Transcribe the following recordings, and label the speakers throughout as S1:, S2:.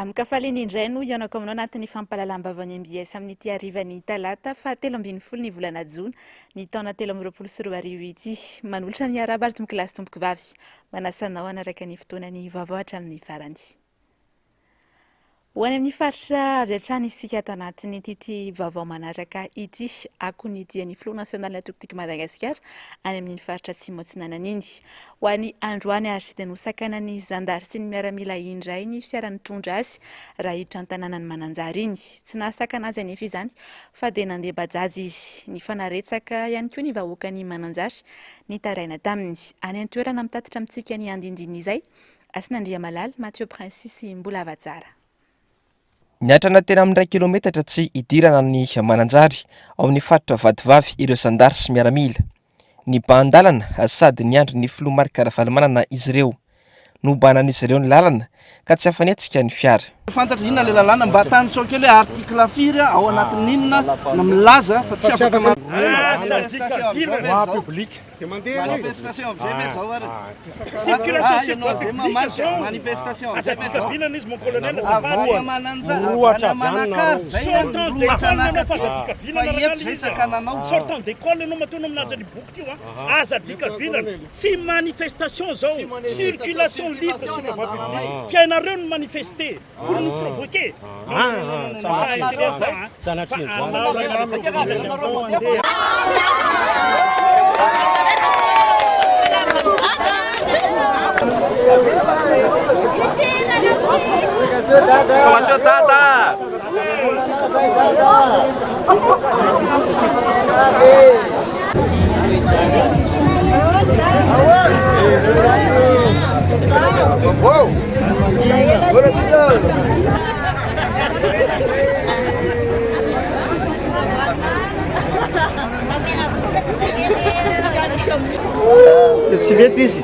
S1: Amin'ny kafaliny indray no ianako aminao anatin'ny fampahalalam-bavany MBS amin'ity arivany talata fa 17 ny volana Jona ny taona 2024 ity. Manolotra ny araba ary tomboky lasy tomboky vavy. Manasanao anaraka ny fotoanany vaovao hatramin'ny farany. Ho any amin'ny faritra avy hatrany isika ato anatiny ity vaovao manaraka ity ako ny dian'ny Front National Natokotiko Madagasikara any amin'ny faritra Atsimo Atsinanana iny. Ho any androany ary dia nosakana ny zandary sy ny miaramila indray ny fiarany tondra azy raha hiditra an-tanànany Mananjary iny. Tsy nahasakana azy anefa izany fa dia nandeha bajaj izy. Ny fanaretsaka ihany koa ny vahoaka ny Mananjary ny taraina taminy. Any an-toerana mitatitra amintsika ny andindiny izay Asinandriamalala Mathieu Prince sy mbola avatsara.
S2: Niatrana tena amin'ny 2 kilometatra tsy idirana ny Mananjary ao amin'ny faritra Vadivavy ireo zandary sy miaramila. Ny bandalana sady ny andro ny filoha Marc Ravalomanana izy ireo. Nobanan'izy ireo ny lalana ka tsy afanetsika ny fiara.
S3: Fantatra inona le lalana mba tany sao kely article firy ao anatin'ny inona na milaza fa tsy afaka
S4: public
S3: manifestation manifestation
S4: izy mon colonel sortant d'école no matono amin'andra ny boky tio aza dika vilana tsy manifestation zao circulation libre sur la voie publique fiainareo no manifester pour nous provoquer
S3: Tsy mety izy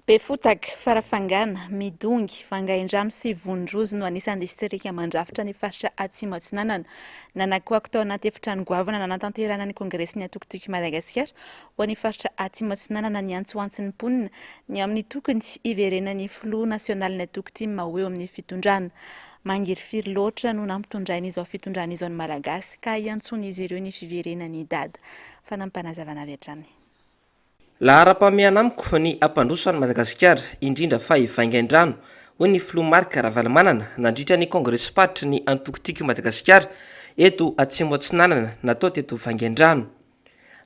S1: Befotaka, Farafangana, Midongy, Vangaindrano sy Vondrozo no anisan'ny distrika mandrafitra ny faritra Atsimo Atsinanana. Nanakoako tao anaty efitrano goavana nanatanterana ny kongresin'ny atokotiko Madagasikara ho an'ny faritra Atsimo Atsinanana ny antsoantsiny mponina ny amin'ny tokony iverenan'ny filoha nasionaly atokotimo eo amin'ny fitondrana. Mangirifiry loatra no nampitondrain'izao fitondrana izao ny Malagasy ka iantson'izy ireo ny fiverenan'ny dada. Fanampanazavana avy hatrany.
S2: Lahara-pameana amiko ny ampandrosoan'ny Madagasikara indrindra fa Vangaindrano hoy ny filoha Marc Ravalomanana nandritra ny kongresy-patry ny antokotiko Madagasikara eto Atsimo Atsinanana natao teto Vangaindrano.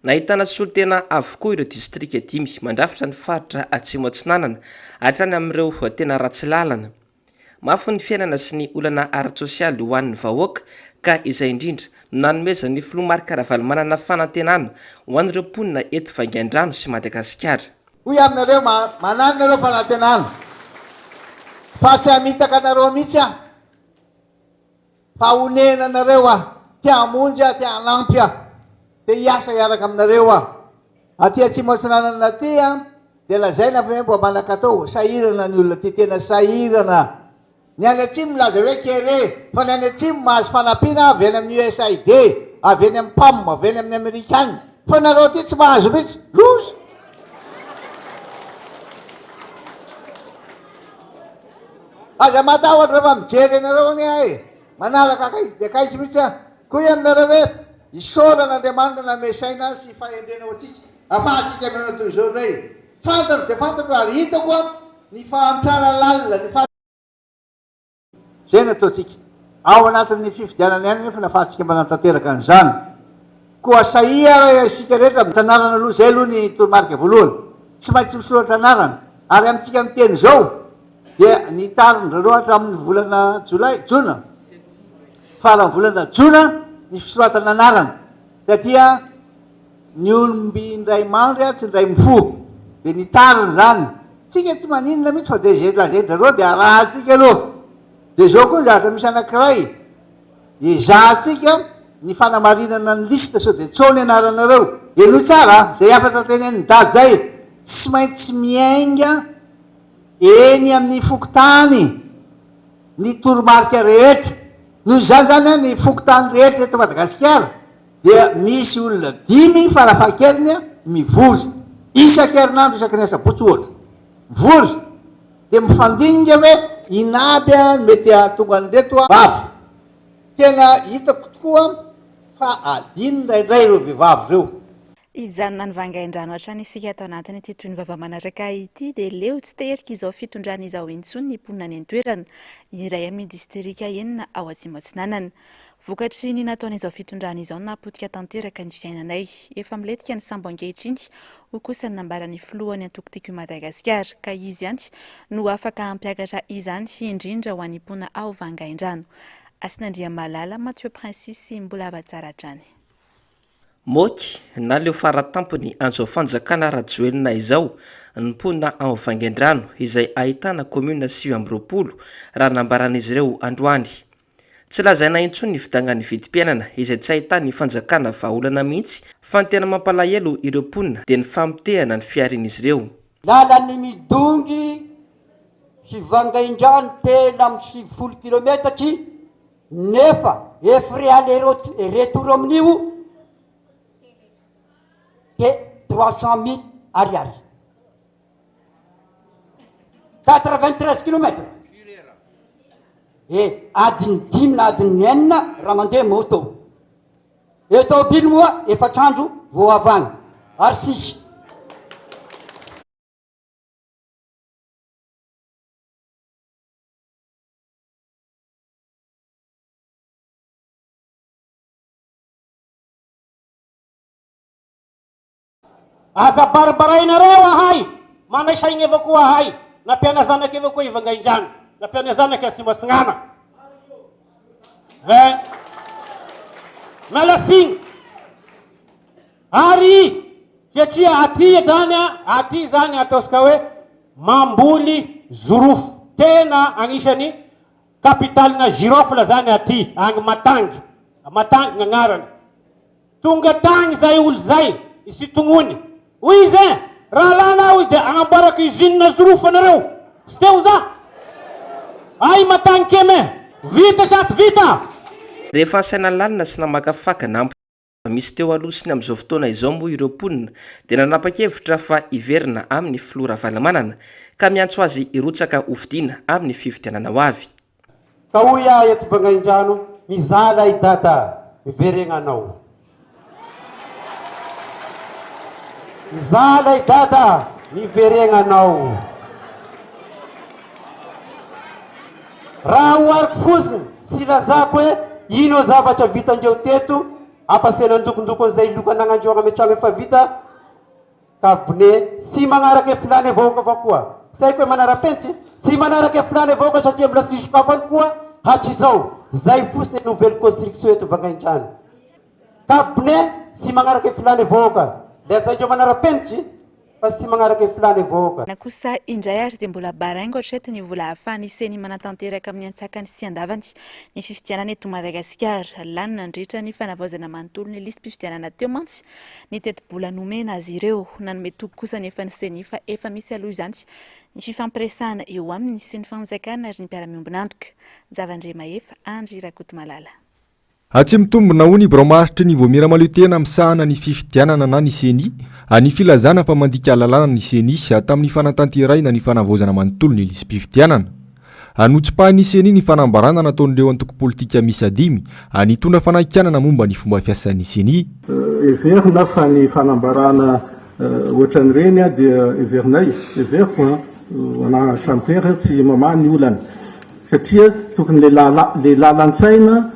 S2: Nahitana solotena avokoa ireo distrika 5 mandrafitra ny faritra Atsimo Atsinanana hatrany amin'ireo tena ratsy lalana. Mafy ny fiainana sy ny olana ara-tsosialy ho an'ny vahoaka ka izay indrindra nanomeza ny filoha Marc Ravalomanana fanantenana ho an'ireo mponina eto Vangaindrano sy Madagasikara.
S5: Hoy aminareo mananareo fanantenana fa tsy hamitaka anareo mihitsy aho fa honena anareo aho tia hamonjy aho tia hanampy aho dia hiasa hiaraka aminareo aho aty Atsimo Atsinanana aty dia lazaina fa mbo manakatao sahirana ny olona ty tena sahirana. Ny any atsimo milaza hoe kere fa ny any atsimo mahazo fanampiana avy any amin'ny USAID avy any amin'ny PAM avy any amin'ny Amerikana fa nareo ty tsy mahazo mihitsy loza. Aza matahotra fa mijery anareo any ahy manaraka akaizy dia akaizy mihitsy aho koa aminareo hoe isaoran'Andriamanitra namesaina sy fahendrena atsika afahantsika aminao toy izao hoe fantatra dia fantatra ary hitako ny fahamtrana lalina ny zay nataontsika ao anatin'ny fifidianana ihany nefa nafahantsika manatanteraka an'izany koa sahia isika rehetra tanàrana aloha zay aloha ny toromarika voalohany tsy maintsy misoratra anarana ary amintsika miteny zao dia nitarindreo hatramin'ny volana jona farany volana jona ny fisoratana anarana satria ny olomby indray mandry tsy indray mifo dia nitariny zany tsika tsy maninona mihitsy fa dia zay lazendrareo dia arahantsika aloha dia zao koa zatra misy anankiray izahantsika ny fanamarinana ny lista sao de tsony anaranareo eno tsara zay afatra teneny dady zay tsy maintsy miainga eny amin'ny fokotany ny toromarika rehetra noho zany zany a ny fokotany rehetra eto Madagasikara dia misy olona 5 farafahakeliny a mivory isan-kerinandro isaky ny asabotsy ohatra mivory de mifandinga hoe inaby a mety atonga an'reto a vavy tena hitako tokoa fa adiny ndraindray ireo vehivavy reo.
S1: Ijanona ny vangain-drano hatrany isika atao anatiny ity toy ny vava-manaraka ity dia leo tsy terika izao fitondrana izao intsony ny mponina any an-toerana iray amin'ny distrika enina ao Atsimo-Atsinanana. Vokatry ny nataon'izao fitondrana izao napotika tanteraka ny fiainanay efa miletika ny sambo ankehitriny ho kosa ny nambarany filohany antokotiko Madagasikara ka izy anty no afaka hampiakatra izany indrindra ho an'ny mponina ao vangain-drano. Asinandriamalala Mathieu Prince mbola avatsara hatrany.
S2: Moky na leo faratampony an'izao fanjakana rajoelina izao ny mponina ao vangain-drano izay ahitana commune 9 raha nambaran'izy ireo androany. Tsy lazaina intsony ny vidangan'ny vidim-piainana izay tsy ahitany fanjakana vahaolana mihitsy fa ny tena mampalahelo ireo mponina dia ny famotehana ny fiarin'izy ireo.
S6: Lalany midongy sy vangain-drano tena amin'ny 70 kilometatra nefa efry aller-retour amin'io de 300 000 ariary 93 kilometra adiny 5 na adiny 9 raha mandeha moto tôbily moa efatrandro vao avany ary sisy.
S7: Aza barabarainareo ahay manasaigny avao koa ahay nampiana zanaky avao koa ivangain-drano nampiana zanaky Atsimo-Atsinana mialasigny ary satria aty zany ataosika hoe mamboly zorofo tena agnisan'ny kapitalina girofle zany aty agny Matangy gn'agnarany tonga tagny zay olo zay isitonony hoy zay raha lana hoy de agnamboaraka usine zorofo anareo sy teo za ay Matangy keme vita sasy vita.
S2: Rehefa saina lalina sy namakafaka nampo misy teo alosiny amin'izao fotoana izao moa ireo mponina dia nanapa-kevitra fa iverina amin'ny filora valamanana ka miantso azy irotsaka hovidiana amin'ny fividianana ho avy.
S6: Ka hoy eto vangain-drano mizala i dada miveregnanao. Mizala i dada miveregnanao. Raha hoariko fosiny sy lazako hoe ino zavatra vitandreo teto afasena ndokondoko an'izay loka anagnandreo agny ame tragno efa vita kabone sy magnaraka e filany avaoka avao koa saiko hoe manara-pentsy sy manaraka e filany avaoka satria mbola sy sokafany koa hatrizao zay fosiny nouvelle construction eto vangain-drano kabone sy magnaraka e filany avaoka lazandreo manara-pentsy fa sy magnaraka e filany avaoka.
S1: Na kosa indray ary dia mbola baraingo hatreto ny vola ahafahany iseny manatanteraka amin'ny antsakany sy andavany ny fifidianana eto Madagasikara lany nandritra ny fanavaozana manontolo ny lisy mpifidianana teo mantsy ny teti-bola nomena azy ireo nanome toko kosa nefa ny seny fa efa misy aloha izany ny fifampiresahana eo aminy sy ny fanjakana ary ny mpiara-miombonantoka Zavandre Mahefa Andry Rakoto Malala.
S8: Atsy mitombona ho ny bromaritry ny vomira maloetena misahana ny fifidianana na ny seni any filazana fa mandika lalàna ny seni tamin'ny fanatanteraina ny fanavozana manontolo ny lisy mpifidianana. Anotsipahany seni ny fanambarana nataon'ireo antoko politika misy 5 anitondra fanakianana momba ny fomba fiasan'ny seni.
S9: Everina fa ny fanambarana ohatran'ireny a dia everinay everiko ana chanter tsy mamany olana satria tokony le lalan-tsaina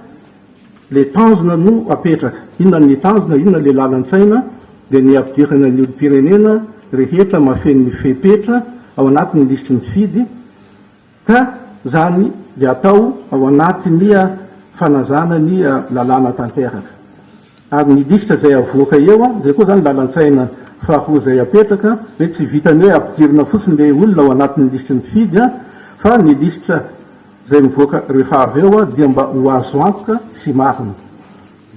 S9: le tanjona no apetraka inona ny tanjona inona le lalan-tsaina dia ny ampidirana ny olo-pirenena rehetra mafeny ny fepetra ao anatin'ny lisitry ny fidy ka zany dia atao ao anatin'ny fanazana ny lalàna tanteraka ary ny lisitra zay avoaka eo zay koa zany lalan-tsaina faho zay apetraka hoe tsy vitany hoe ampidirana fotsiny le olona ao anatin'ny lisitry ny fidy fa ny lisitra zay mivoaka rehefa avy eo dia mba ho azo antoka sy marina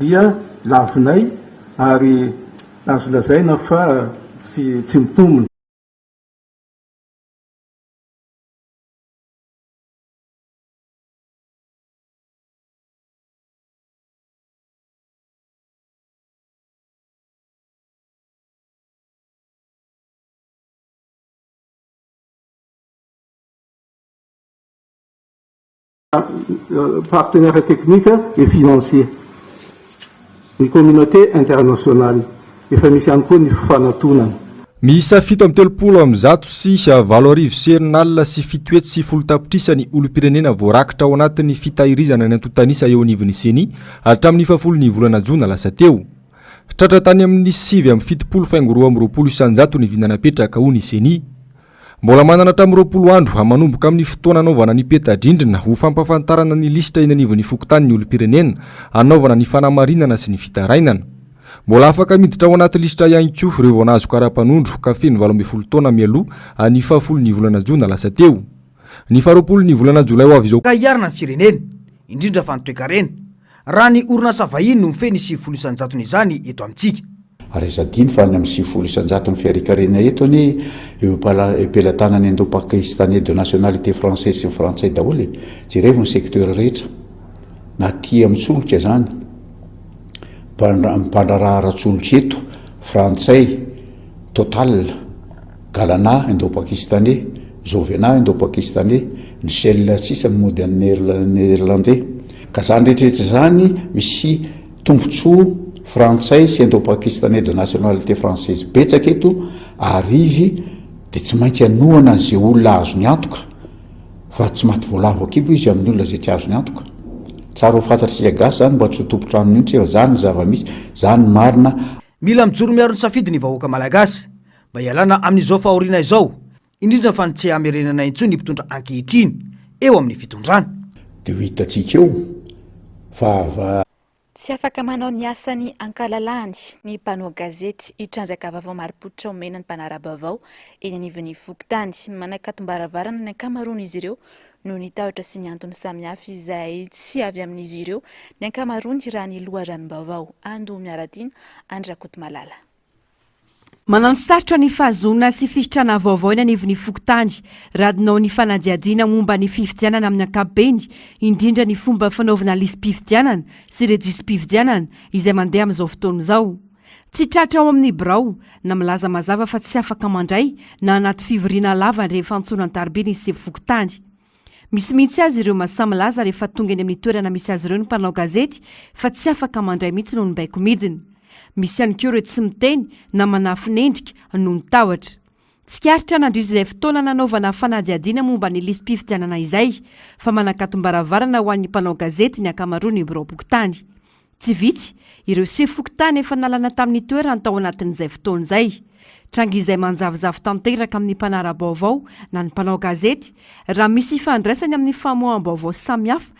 S9: dia lavinay ary azo lazaina fa tsy mitomony. Partenaires techniques et financiers, ny communauté internationale, efa misy ihany koa ny fifanantonana.
S8: Miisa 7 sy 8 sy 7 tapitrisa ny olom-pirenena voarakitra ao anatin'ny fitahirizana ny antotanisa eo anivon'ny seni hatramin'ny 10 volana jona lasa teo. Tratra tany amin'ny 7 isanjato ny vinanapetraka ho ny seni. Mbola manana hatramin'ny 20 andro manomboka amin'ny fotoana anaovana ny peta-drindrina ho fampafantarana ny lista eny anivon'ny fokontany ny olom-pirenena anaovana ny fanamarinana sy ny fitarainana. Mbola afaka miditra ao anaty lista ihany koa ireo vao nahazo kara-panondro ka feno 12 taona mialoha ny 10 volana jona lasa teo. Ny 20 volana jolay ho avy izao
S10: ka iarina ny firenena indrindra fa ny toe-karena raha ny orinasa vahiny no mifeny 7 isanjatony izany eto amintsika.
S11: Ary zadiny fa ny amin'ny 7 isanjato ny fiarikarena eto ny epelantanany indo-pakistanais de nationalité française sy frantsay daholo jerevo ny secteur rehetra na tia mitsolotra zany mpandraraha ratsolotra eto frantsay total galana indo-pakistanais jovena indo-pakistanais ny shell sisa mody any néerlandais ka zany rehetrarehetra zany misy tombontsoa frantsay sy indo-pakistanais de nationalité française betsaka eto ary izy de tsy maintsy anohana an'izay olona azo ny antoka fa tsy maty voalavo akibo izy amin'ny olona zay tsy azo ny antoka. Tsara ho fantatritsika gasy zany mba tsy ho tompotrano mihitsy fa zany zava-misy zany marina.
S10: Mila mijoro miaro ny safidy ny vahoaka malagasy mba hialana amin'izao fahoriana izao indrindra fa ny tsy hamerenana intsony mpitondra ankehitriny eo amin'ny fitondrana.
S11: De ho hitatsika eo fa
S1: tsy afaka manao ny asany ankalalany ny mpanao gazety hitrandraka vaovao marim-pototra omena ny mpanara-baovao eny anivon'ny fokontany manakatom-baravarana ny ankamaroany izy ireo no nitahotra sy ny antony samihafa izay tsy avy amin'izy ireo ny ankamaroany raha ny loharanom-baovao ando miaradina Andrakoto Malala.
S12: Manano sarotra ny fahazona sy fisitrana vaovao eny anivon'ny fokontany radinao ny fanadihadiana momba ny fifidianana amin'ny ankapobeny indrindra ny fomba fanaovana lisy-pifidianana sy rejisy-pifidianana izay mandeha amin'izao fotoana izao. Tsy tratra ao amin'ny birao na milaza mazava fa tsy afaka mandray na anaty fivoriana lava rehefa antsonany tarbe ny sepo fokontany. Misy mihitsy azy ireo masamy laza rehefa tonga eny amin'ny toerana misy azy ireo ny mpanao gazety fa tsy afaka mandray mihitsy noho ny baiko midiny. Misy ihany koa ireo tsy miteny na manafinendrika no mitahotra. Tsikaritra nandritra izay fotoana nanaovana fanadihadiana momba ny lisy-pifidianana izay fa manakatom-baravarana ho an'ny mpanao gazety ny ankamaroany ny birao fokontany. Tsy vitsy ireo sepo fokontany efa nalana tamin'ny toerana tao anatin'izay fotoana izay. Trangy izay manjavozavo tanteraka amin'ny mpanara-baovao na ny mpanao gazety raha misy ifandraisany amin'ny famoaham-baovao samihafa.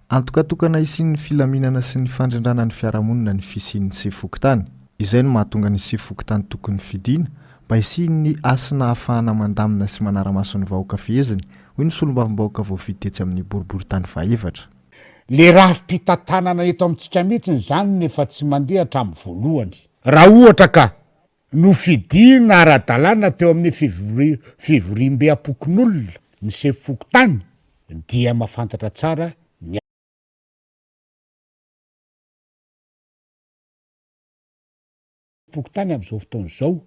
S13: Antokatokana isin'ny filaminana sy ny fandrindrana ny fiarahamonina ny fisian'ny sepo fokontany. Izay no mahatonga ny sepo fokontany tokony fidiana mba isian'ny asina ahafahana mandamina sy manara-maso ny vahoaka fiheziny hoy ny solombavambahoaka voafidy tetsy amin'ny boribory-tany fahaefatra.
S7: Le rafi-pitantanana eto amintsika mihitsiny zany nefa tsy mandeha hatramin'ny voalohany. Raha ohatra ka no fidiana ara-dalàna teo amin'ny fivoriam-be-apokon'olona ny sepo fokontany dia mahafantatra tsara fokontany amin'izao fotoana izao.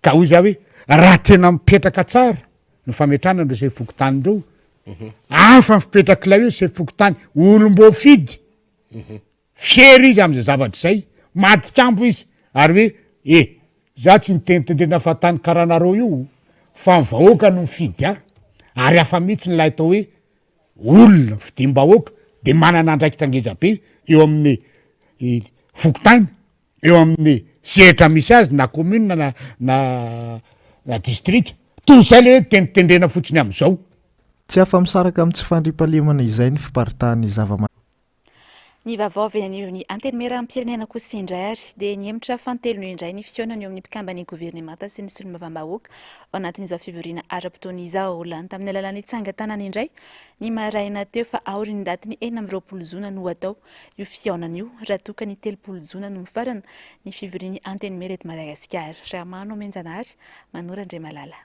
S7: Ka hoy za hoe raha tena mipetraka tsara ny fametrana ireo sepo fokontany ireo afa mipetraka ilay hoe sepo fokontany olom-bo fidy fihery izy amin'izay zavatra izay matikampo izy ary hoe za tsy nitenitendrena fa tany karanareo io fa ny vahoaka no mifidy ary afa mihitsy ny lahy tao hoe olona fidim-bahoaka de manana andraikitra ngezabe eo amin'ny fokontany eo amin'ny sehatra misy azy na commune na district toy izay le hoe tenitendrena fotsiny amin'izao.
S13: Tsy afa-misaraka amin'ny tsy fandriampahalemana izay ny fiparitahan'ny
S1: Ny vaovao ny antenimera amin'ny pirenena kosa indray ary dia niemitra fantelony indray ny fisionany eo amin'ny mpikambany gouvernemanta sy ny solombavam-bahoaka ao anatin'izao fivoriana ara-potoana izao lany tamin'ny alalan'ny tsangatanana indray ny maraina teo fa aory ny daty ny 20 jona no atao io fiaonana io raha toka ny 30 jona no mifarana ny fivoriany antenimera eto Madagasikara Ramano Menjanary Manora Andre Malala.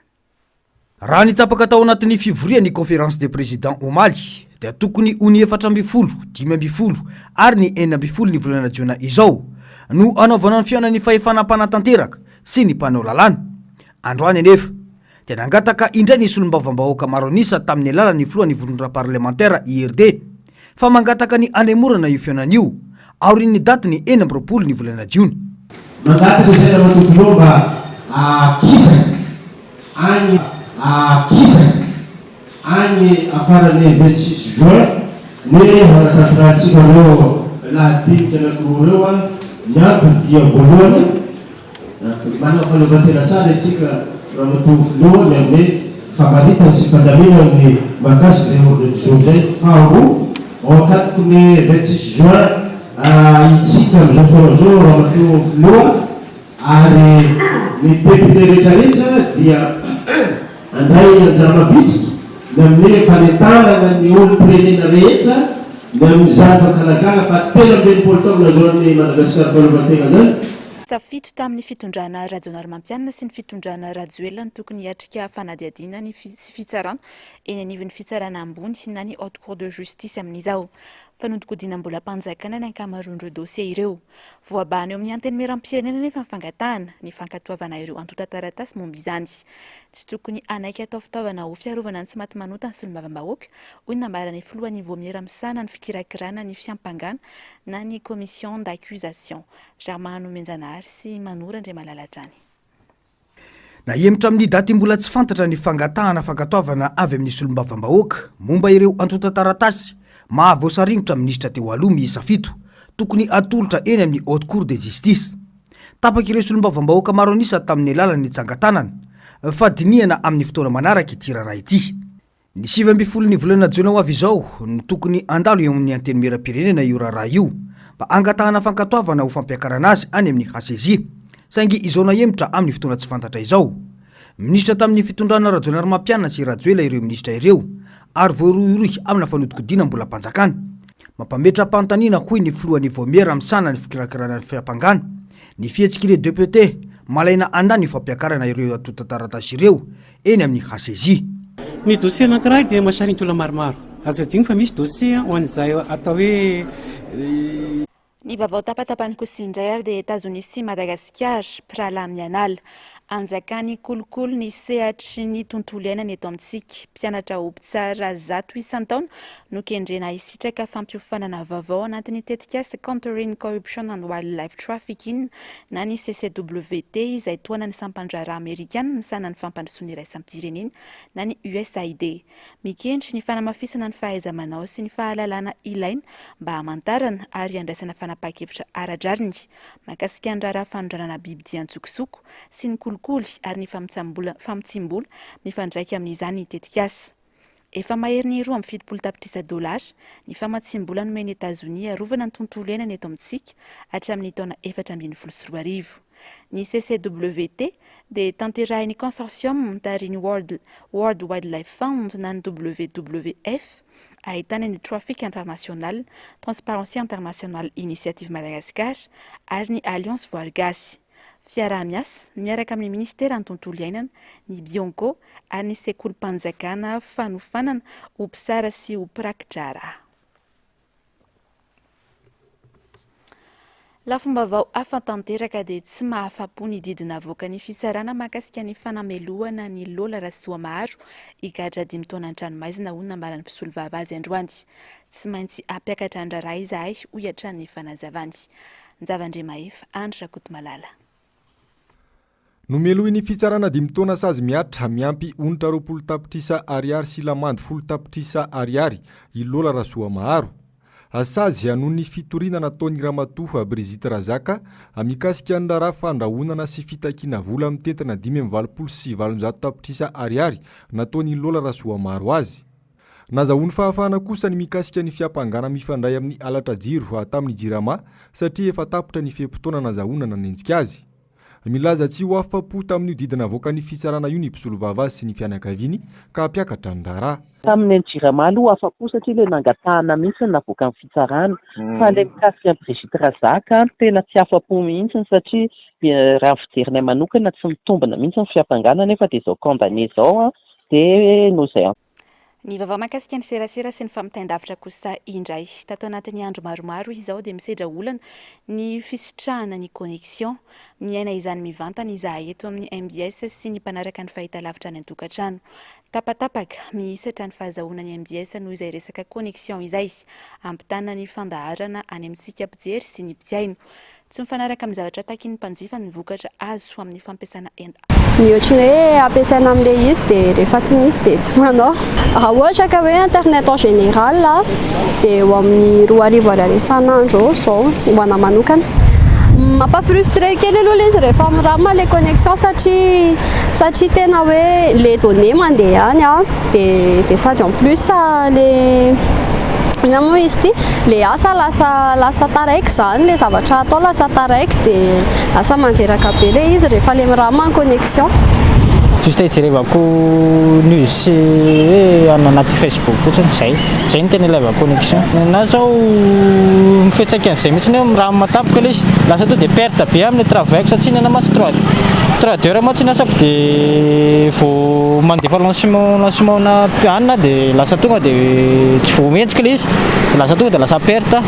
S10: Raha nitapaka tao anatin'ny fivorian'ny conférence des présidents omaly dia tokony ho ny 4 5 ary ny 4 ny volana jiona izao no anaovana ny fiaonan'ny fahefanam-panatanteraka sy ny mpanao lalàna. Androany anefa dia nangataka indray ny solombavam-bahoaka maro anisa tamin'ny alalan'ny filohan'ny volondra parlementaire IRD fa mangataka ny anemorana io fiaonan'io aorian'ny daty ny 20 ny volana jiona.
S14: Mangataka izay ramatovolao mba akisaka agny afarany 26 juin ny hanatanterantsika reo lahadimika anankiroa reo a ny antony dia voalohany manana fanaovan-tena tsara itsika ramatovolao ny amin'ny famaritana sy fandamina ny mahakasiky zay ordre du jour zay. Faharoa ao akatiko ny 26 juin itsika am'izao fotoana zao ramatovolao ary ny député rehetrarehetra dia andray anjara mavitrika ny amin'ny fanetanana ny olo-pirenena rehetra ny amin'izany fankalazana fa 13 taona zao ny Madagasikara fahaleovan-tena zany.
S1: Safito tamin'ny fitondrana rajonary mampianina sy ny fitondrana rajoelina ny tokony hiatrika fanadiadiana sy fitsarana eny anivon'ny fitsarana ambony na ny haute cour de justice amin'izao fanodikodiana mbola mpanjakana ny ankamaroan'ireo dossier ireo voabany eo amin'ny antenimera amin'ny pirenena nefa mifangatahana ny fankatoavana ireo antota-taratasy momba izany tsy tokony anaiky atao fitaovana ho fiarovana ny tsy maty manota ny solombavam-bahoaka hoy ny nambarany filohan'ny voamiera misana ny fikirakirana ny fiampangana na ny commission d'accusation Ramano Menjanary sy Manora Andre Malalatrany.
S10: Nahemitra amin'ny daty mbola tsy fantatra ny fangatahana fankatoavana avy amin'ny solombavam-bahoaka momba ireo antota-taratasy mahavoasaringotra ministra teo aloha miisa 7 tokony atolotra eny amin'ny haute cour de justice. Tapaka ireo solombavam-bahoaka maro anisa tamin'ny alalan'ny tsangatanana fa dinihana amin'ny fotoana manaraka ity raharaha ity. Ny 7 ny volana jiona ho avy izao no tokony andalo eo amin'ny antenimera-pirenena io raharaha io mba angatahana fankatoavana ho fampiakarana azy any amin'ny HCJ saingy izao nahemitra amin'ny fotoana tsy fantatra izao. Ministra tamin'ny fitondrana rajonary mampianina sy rajoela ireo ministra ireo ary voarohirohy amina fanodikodiana mbola mpanjakana. Mampametra-panontaniana hoy ny filohan'ny voamiera misana ny fikirakirana ny fiampangana ny fihetsika ireo député malaina andany ny fampiakarana ireo antota-taratasy ireo eny amin'ny HCJ.
S15: Ny dossier anankiray dia mahasarika olona maromaro. Azo adino fa misy dossier ho an'izay atao hoe
S1: ny vaovao tapatapany kosa indray ary dia États-Unis sy Madagasikara Prala Mianal anjakany kolokolo ny sehatry ny tontolo iainana eto amintsika mpianatra ho tsara 100 isan-taona no kendrena hisitraka fampiofanana vaovao anatin'ny tetikasa Countering Corruption and Wildlife Trafficking na ny CCWT izay toana ny sampandrara Amerikana misana ny fampandrosoana iraisam-pirenena na ny USAID. Mikendry ny fanamafisana ny fahaiza-manao sy ny fahalalana ilaina mba hamantarana ary andraisana fanapakevitra ara-draniny mahakasika ny raharaha fanondranana biby diantsokosoko sy ny kolikoly ary ny famotsimbola mifandraika amin'izany tetikasa. Efa mahery ny 2.7 tapitrisa $, ny famatsimbola nomeny États-Unis arovana ny tontolo iainana eto amintsika hatramin'ny taona 2024. Ny CCWT dia tanterahiny consortium mitary ny World Wildlife Fund na ny WWF ahitana ny Traffic International, Transparency International Initiative Madagascar ary ny Alliance Voary Gasy. Fiaraha-miasa miaraka amin'ny ministera ny tontolo iainana, ny Bionco ary ny sekolim-panjakana fanofanana ho mpisara sy ho prakidrara. Lafomba afa-tanteraka dia tsy mahafapo ny didina avoaka ny fisarana mahakasika ny fanamelohana ny Lola Rasoamaharo higadra 5 taona an-tranomaizina hoy ny nambaran'ny mpisolo vavy androany. Tsy maintsy ampiakatra andraraha izahay ho hiatran'ny fanazavany. Nzavandre Mahefa, Andry Rakotomalala.
S8: Nomelo ny fitsarana 5 taona sazy miatra miampy onitra 20 tapitrisa ariary sy lamandy 10 tapitrisa ariary i Lola Rasoamaharo. Asazy anony fitoriana nataony Ramatoa Brigitte Razaka amikasika ny raharaha fandrahonana sy fitakiana vola amin'ny tentina 5.7 tapitrisa ariary nataony Lola Rasoamaharo azy. nazahoany fahafahana kosa ny mikasika ny fiampangana mifandray amin'ny alatra jiro tamin'ny jirama satria efa tapitra ny fehimpotoana nazahoana nanenjika azy. Milaza tsy ho afa-po tamin'io didina avoaka ny fitsarana io ny mpisolo vava sy ny fianakaviany ka hampiakatra ny raharaha.
S16: Tamin'ny jirama aloha afa-po satria ilay nangatahana mihitsy navoaka ny fitsarana fa ilay mikasika ny Brigitte Razaka tena tsy afa-po mihitsy satria raha fijerinay manokana tsy mitombina mihitsy ny fiampangana nefa dia izao condamné zao dia noho izay.
S1: Ny vava mahakasika ny serasera sy ny famitandavitra kosa indray tato anatin'ny andro maromaro izao dia misedra olana ny fisitrahana ny connexion miaina izany mivantana izahay eto amin'ny MBS sy ny mpanaraka ny fahitalavitra ny an-tokantrano. Tapatapaka mihisatra ny fahazahoana ny MBS noho izay resaka connexion izay ampitana ny fandaharana any amintsika mpijery sy ny mpiaino. Tsy mifanaraka amin'ny zavatra taky ny mpanjifa ny vokatra azo amin'ny fampiasana enda.
S17: Ny ohatrany hoe ampiasaina amin'ilay izy dia rehefa tsy misy dia tsy manao. Raha ohatra ka hoe internet en général dia eo amin'ny 2:00 isan'andro izao ho ana manokana. Mampafrustre kely aloha ilay izy rehefa mirama ilay connexion satria tena hoe les données mandeha any dia sady en plus les moa izy ity le asa lasa taraiky zany le zavatra atao lasa taraiky dia lasa mandreraka be le izy rehefa le mirama ny connexion.
S18: Juste hijerevako news any anaty Facebook fotsiny zay ny tena ilaivako connexion. Na zao mifetsaka an'izay mihitsy hoe mirama matapaka ilay izy lasa to dia perte be amin'ny travail satria ny anamasy 3 heures moa tsy nasako dia vao mandefa lancement na pianina dia lasa tonga dia tsy voametsika ilay izy dia lasa tonga dia lasa perte.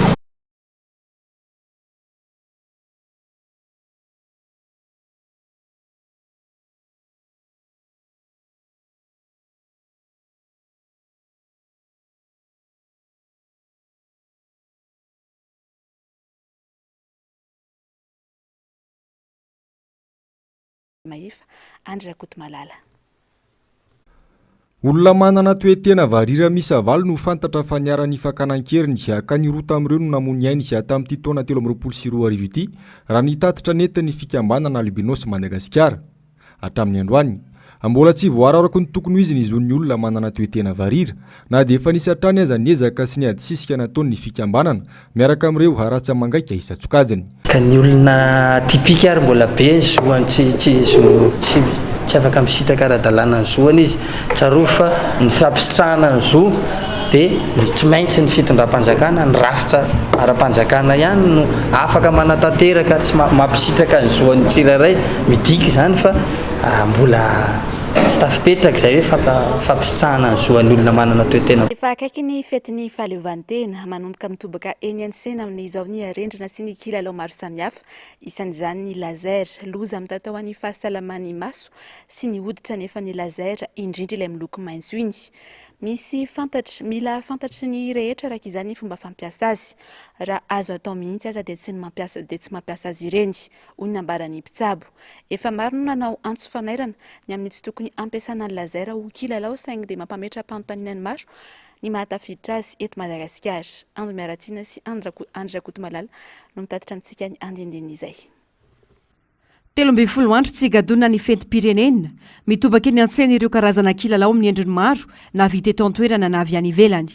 S8: Olona manana toetena varira misa valo no fantatra fa niara-ny fakanan-keriny ka ny roa tamin'ireo no namony ainy tamin'ity taona 2024 ity raha nitatitra nentiny fikambanana albinos Madagasikara. Hatramin'ny androany mbola tsy voararako ny tokony izy ny zon'ny olona manana toetena varira na dia efa nisy hatrany aza niezaka sy ny adisisika nataony fikambanana miaraka amin'ireo haratsa mangaika isa-tsokajiny.
S19: Ka ny olona tipika ary mbola be zoany tsy afaka misitaka ara-dalàna ny zoany izy tsaroa fa ny fampisitsahana ny zo dia tsy maintsy ny fitondram-panjakana ny rafitra ara-panjakana ihany no afaka manatanteraka tsy mampisitraka ny zoan'ny tsirairay midika izany fa mbola tsy tafipetraka izay hoe fampisitsahana ny zoan'ny olona manana toetena.
S1: Efa akaiky ny fetin'ny fahaleovantena manomboka mitobaka eny an-tsena amin'izao ny arendrina sy ny kilalao maro samihafa isan'izany ny laser loza amin'ny tatao an'ny fahasalaman'ny maso sy ny hoditra nefa ny laser indrindra ilay miloko maitso iny. Mila fantatry ny rehetra raha izany fomba fampiasa azy. Raha azo atao mihitsy aza dia tsy mampiasa azy ireny, hoy ny ambaran'ny mpitsabo. Efa maro no nanao antso fanairana ny amin'ny tsy tokony ampiasana ny laser ho kilalao saingy dia mampametra-panotaninany maro ny mahatafiditra azy eto Madagasikara. Andro Miaratina sy Andry Rakotomalala no mitatitra amintsika ny andinindiny izay.
S12: 13 andro tsy gadona ny fetim-pirenena mitobaka eny an-tsena ireo karazana kilalao amin'ny endriny maro na vita eto an-toerana na avy any ivelany.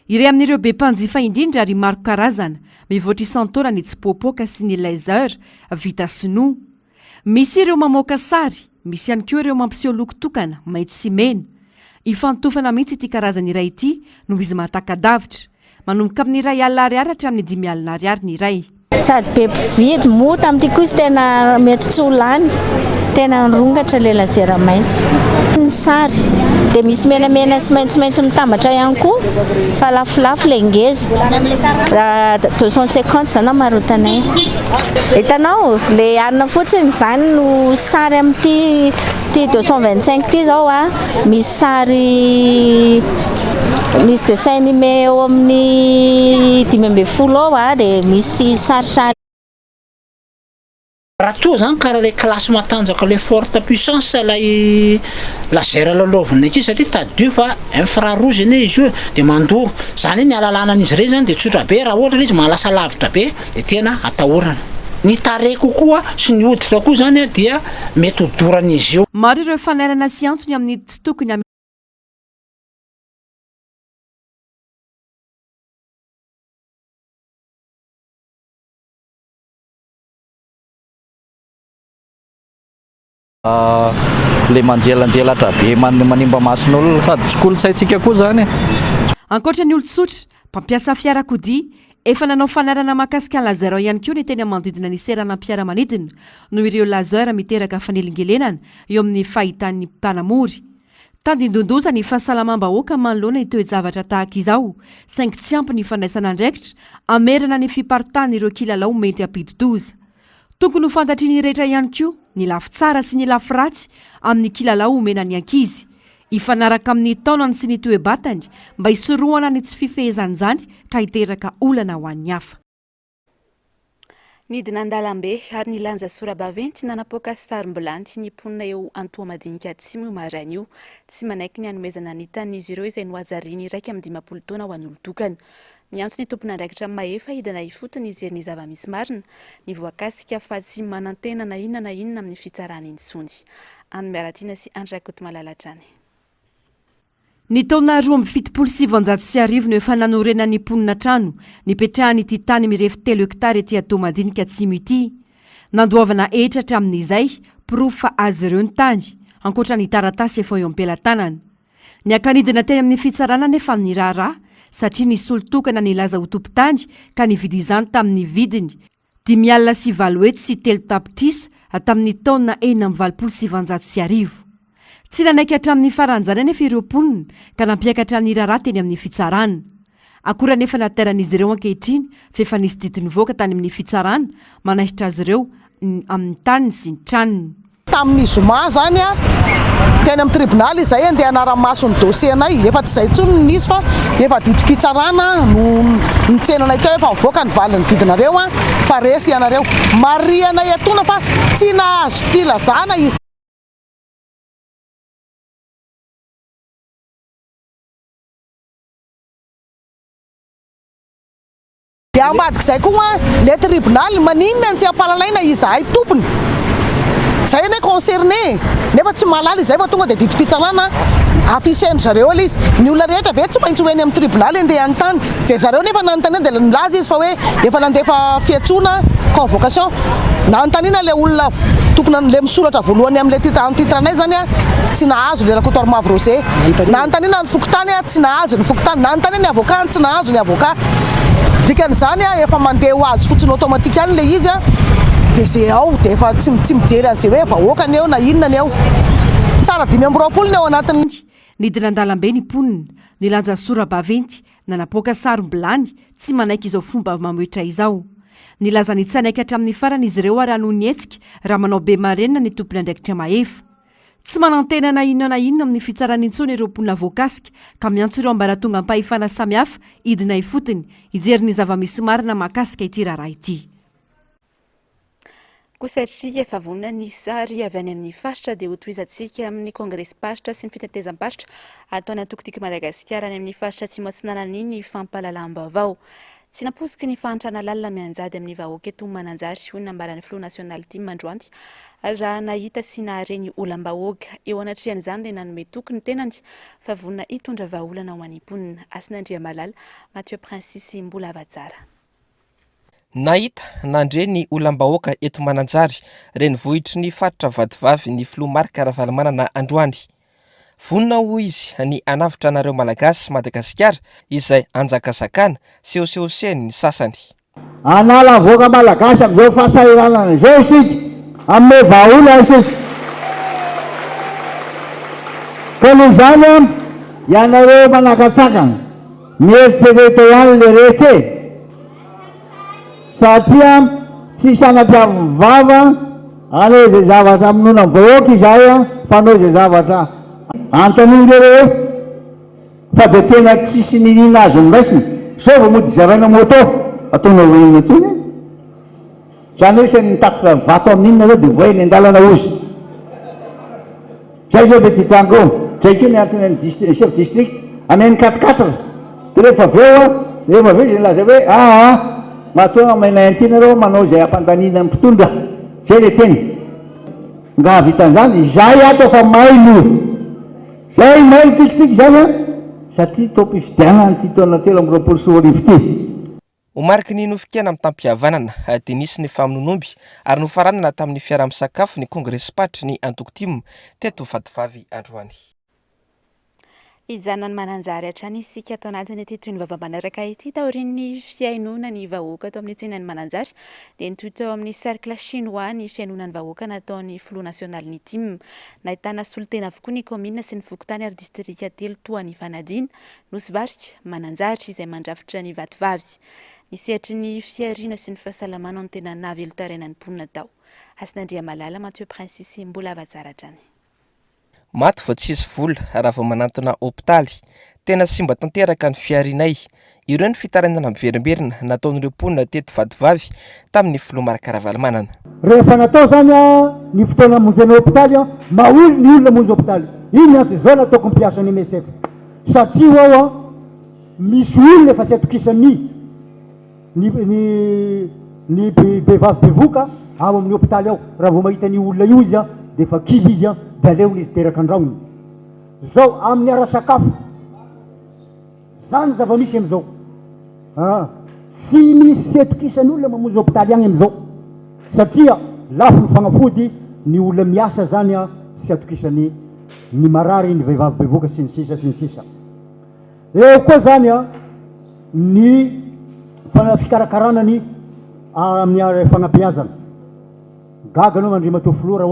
S12: Iray amin'ireo be mpanjifa indrindra ary maro karazana mivoatra isan-taona ny tsipopoka sy ny laser vita sinoa. Misy ireo mamoaka sary, misy ihany koa ireo mampiseho loko tokana maitso sy mena. Ifantofana mihitsy ity karazana iray ity noho izy mahatakadavitra manomboka amin'ny iray alina ariary hatramin'ny 5 alina ariary ny iray.
S20: Sady be mpividy moa tamin'ity kosa tena mety tsy ho lany, tena nirongatra ilay laser maitso. Ny sary dia misy menamena sy maitsomaitso mitambatra ihany koa fa lafolafo ilay ngeza 250 zany amarotanay. Hitanao ilay anina fotsiny izany no sary amin'ity 225 ity zao misy sary misy dessin animé eo amin'ny 5 ao dia misy sarisary.
S21: Raha toa zany karaha ilay kilasy matanjaka ilay forte puissance ilay laser lalaovina aky satria tadio fa infrarouge ine izy io dia mandoro zany ny alalanan'izy ireny zany dia tsotra be raha ohatra izy mahalasa lavitra be dia tena atahorana. Ny tarehy kokoa sy ny hoditra koa zany dia mety hodoran'izy io.
S12: Maro ireo fanairana sy antsony amin'ny tsy tokony
S4: le manjelanjelatra be manimba mason'olona sady tsy kolotsaintsika koa zany e.
S12: Ankoatra ny olon-tsotra mpampiasa fiarakodia efa nanao fanarana mahakasika ny lazarao ihany koa ny teny manodidina ny seranam-piaramanidina noho ireo lazara miteraka fanelingelenana eo amin'ny fahitan'ny mpanamory. Tandindondoza ny fahasalamam-bahoaka manoloana ny toe-javatra tahaka izao saingy tsy ampy ny fandraisana andraikitra amerana ny fiparitana ireo kilalao mety ampidi-doza. Tokony ho fantatriny rehetra ihany koa ny lafy tsara sy ny lafy ratsy amin'ny kilalao omena ny ankizy. Ifanaraka amin'ny taonany sy ny toe-batany mba hisorohana ny tsy fifehezan'izany ka hiteraka olana ho an'ny hafa.
S1: Nidina an-dalambe ary ny lanja Sorabaventy nanapoaka sarim-bilanty ny mponina eo Antoamadinika Atsimo marainio tsy manaiky ny hanomezana ny tan'izy ireo izay nohajariny 1 taona ho an'ny olon-tokana. Miantso ny tompon'andraikitra mahefa hidina ifotony izy ny zava-misy marina ny voakasika fa tsy manantena na inona amin'ny fitsarana intsony. Any Miaratina sy Andrakot Malalatrany.
S12: Ny taona 2017 no efa nanorena ny mponina trano nipetrahany ity tany mirefy 3 hektara ety Antoamadinika Atsimo ity. Nandoavana etratra amin'izay pirofo fa azy ireo ny tany ankoatra ny taratasy efa eo am-pelantanana. Ny akanidina teny amin'ny fitsarana nefa ny raharaha satria ny solotokana ny laza ho tompon-tany ka nividy izany tamin'ny vidiny 5,7 sy 3 tapitrisa tamin'ny taona 4,790. Tsy nanaiky hatramin'ny faranjana nefa ireo mponina ka nampiakatra ny raharaha teny amin'ny fitsarana. Akora nefa nateran'izy ireo ankehitriny fefa nisy didiny voaka tany amin'ny fitsarana manahitra azy ireo amin'ny taniny sy ny tranony.
S22: Tamin'ny zoma zany teny amin'ny tribunal izay andeha anara-maso ny dosianay efa tsy izay tsony nisy fa efa didi-pitsarana no nitsenanay teo efa mivoaka ny valiny didinareo fa resy ianareo marianay atona fa tsy nahazo filazana izy. Dia ambadik'izay koa le tribunal maninona ny tsy ampalalaina izahay tompony. Zay ane concerné nefa tsy malala izay fa tonga dia didi-pitsarana afiseny zareo ala izy. Ny olona rehetra ve tsy maintsy hoeny amin'ny tribunal andeha anontany. Dia zareo nefa nanontaniana dia nilaza izy fa hoe efa nandefa fiantsoana convocation. Nanontaniana le olona tokony le misoratra voalohany amin'le titranay zany tsy nahazo le rakotoary Mavo Rosé. Nanontaniana ny fokotany tsy nahazo ny fokotany. Nanontaniana ny avocat tsy nahazo ny avocat. Dikan'izany efa mandeha ho azy fotsiny automatikany le izy dia zay ao dia efa tsy mijery an'izay hoe vahoakany eo na inona ny eo. Tsara 520 ny ao anatiny.
S12: Nidina an-dalambe ny mponina ny lanja Sorabaventy nanapoaka sarom-bilany tsy manaiky izao fomba mamoetra izao. Nilaza ny tsy anaiky hatramin'ny farany izy ireo ary hanohy ny hetsika raha manao be marenina ny tompony andraikitra mahefa. Tsy manantena na inona amin'ny fitsarana intsony ireo mponina voakasika ka miantso ireo ambaratonga ampahifana samihafa hidina ifotony hijery ny zava-misy marina mahakasika ity raharaha ity.
S1: Kosatria efa vonona ny sary avy any amin'ny faritra dia ho tohizantsika amin'ny kongresy-pasitra sy ny fitetezam-pasitra ataony antokotiko Madagasikara any amin'ny faritra atsimo atsinanany ny fampahalalam-baovao. Tsy naposika ny fahantrana lalina mianjady amin'ny vahoaka eto Mananjary hoy nambaran'ny Front National Team Mandroanty raha nahita sy nahareny olam-bahoaka eo anatrihan'izany dia nanome tokony tenany fa vonona hitondra vahaolana ho an'ny mponina. Asinandria Malala, Mathieu Prince mbola avatsara.
S2: Nahita nandre ny olam-bahoaka eto Mananjary reny vohitry ny faritra vadivavy ny Filomarika Ravalomanana Androany. Vonona ho izy ny anavitra anareo Malagasy Madagasikara izay anjakazakana sehosehosehy ny sasany.
S23: Anala voaka Malagasy amin'izao fahasahiranana izao isika amin'ny vahaolana isika. Ka noho izany ianareo manakatsakana mieritrereta ihany le rehetra satria tsy sanam-piavy vava anao izay zavatra aminona vahoaka izahay fanao izay zavatra antan'in'ireo fa dia tena tsisy ninina azo ny raisiny sao vao mody zaraina moto ataonao voina tony zany hoe sany nitakotra vato amin'inona zao dia voainy an-dalana ozy zay zao dia titrango zay keo ny antony chef district ameny 4-4 dia rehefa veo zay laza hoe matoa mainay antinareo manao izay ampandanina ny mpitondra zay le teny nga vitan'izany zay ato fa mailo zay mailo tsikitsika zany satria tompy fidianana ty taona 3 sy 4 ty.
S2: ho mariky ny nofikana amin'ny tampihavanana dia nisy ny famononomby ary nofaranana tamin'ny fiara-misakafo ny Congrès-Patry ny Antokotimo teto Vatovavy androany.
S1: Ijanany mananjary hatrany isika ato anatiny ity toy ny vavam-manaraka ity taorian'ny fiainona ny vahoaka ato amin'ny tsenany mananjary dia nitoy teo amin'ny cercle chinois ny fiainona ny vahoaka nataon'ny Flot National ny TIM. Nahitana solitena avokoa ny commune sy ny fokontany ary distrika telo toa ny Fanadina, Nosy-Varika, Mananjary izay mandrafitra ny Vatovavy. Nisehatra ny fiarina sy ny fahasalamana ny tena navelo tarainan'ny mponina tao. Asinandria malala Mathieu Prince mbola avatsara hatrany.
S2: Maty vao tsisy vola raha vao manantona hôpitaly. Tena simba tanteraka ny fiarinay. Ireo ny fitaranana miverimberina nataon'ireo mponina teto Vatovavy tamin'ny filomaraka Ravalomanana.
S23: Rehefa natao zany ny fotoana monjena hôpitaly maholy ny olona monjy hôpitaly. Iny anty zao nataoko mpiasa ny MSF. Satria ao misy olona efa sy atokisany ny bevavy bevoka ao amin'ny hôpitaly ao. Raha vao mahita ny olona io izy dia efa kivy izy dia aleony izy teraka andraony. Zao amin'ny ara-sakafo zany zava-misy am'izao. Sy misy setokisan'ny olona mamonjy hôpitaly agny am'izao satria lafo ny fagnafody ny olona miasa zany sy atokisany ny marary ny vehivavy bevoka sy ny sisa sy ny sisa. Eo koa zany ny fikarakarana ny amin'ny fanabeazana. Gaga anao Andriamatoa Flora